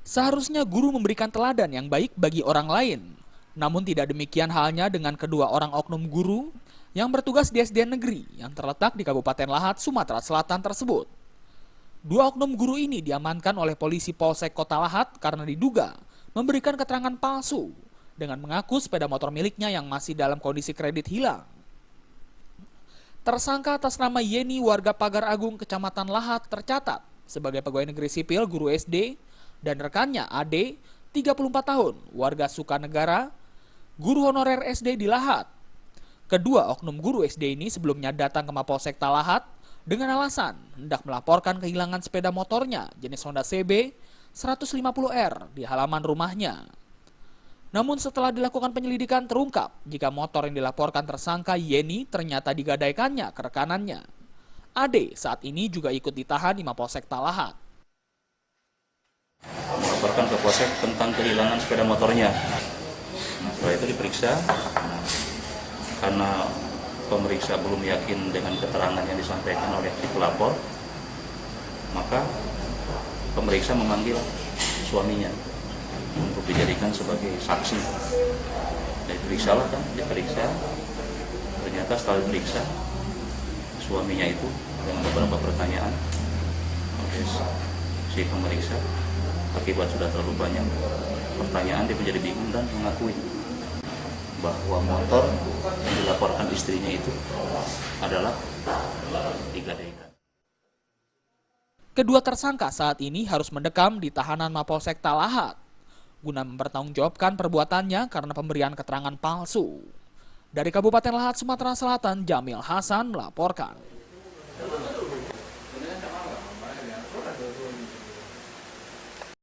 Seharusnya guru memberikan teladan yang baik bagi orang lain. Namun tidak demikian halnya dengan kedua orang oknum guru yang bertugas di SD negeri yang terletak di Kabupaten Lahat, Sumatera Selatan tersebut. Dua oknum guru ini diamankan oleh polisi Polsek Kota Lahat karena diduga memberikan keterangan palsu dengan mengaku sepeda motor miliknya yang masih dalam kondisi kredit hilang. Tersangka atas nama Yeni warga Pagar Agung, Kecamatan Lahat tercatat sebagai pegawai negeri sipil guru SD dan rekannya Ade, 34 tahun, warga Sukanegara, guru honorer SD di Lahat. Kedua oknum guru SD ini sebelumnya datang ke Mapolsek Lahat dengan alasan hendak melaporkan kehilangan sepeda motornya jenis Honda CB 150R di halaman rumahnya. Namun setelah dilakukan penyelidikan terungkap jika motor yang dilaporkan tersangka Yeni ternyata digadaikannya ke rekanannya. Ade saat ini juga ikut ditahan di Mapolsek Lahat. Melaporkan ke Polsek tentang kehilangan sepeda motornya. Setelah itu diperiksa, karena pemeriksa belum yakin dengan keterangan yang disampaikan oleh si pelapor, maka pemeriksa memanggil suaminya untuk dijadikan sebagai saksi. Diperiksa, ternyata setelah diperiksa, suaminya itu dengan beberapa pertanyaan oleh si pemeriksa, akibat sudah terlalu banyak pertanyaan, dia menjadi bingung dan mengakui bahwa motor yang dilaporkan istrinya itu adalah digadaikan. Kedua tersangka saat ini harus mendekam di tahanan Mapolsek Lahat guna mempertanggungjawabkan perbuatannya karena pemberian keterangan palsu. Dari Kabupaten Lahat, Sumatera Selatan, Jamil Hasan melaporkan.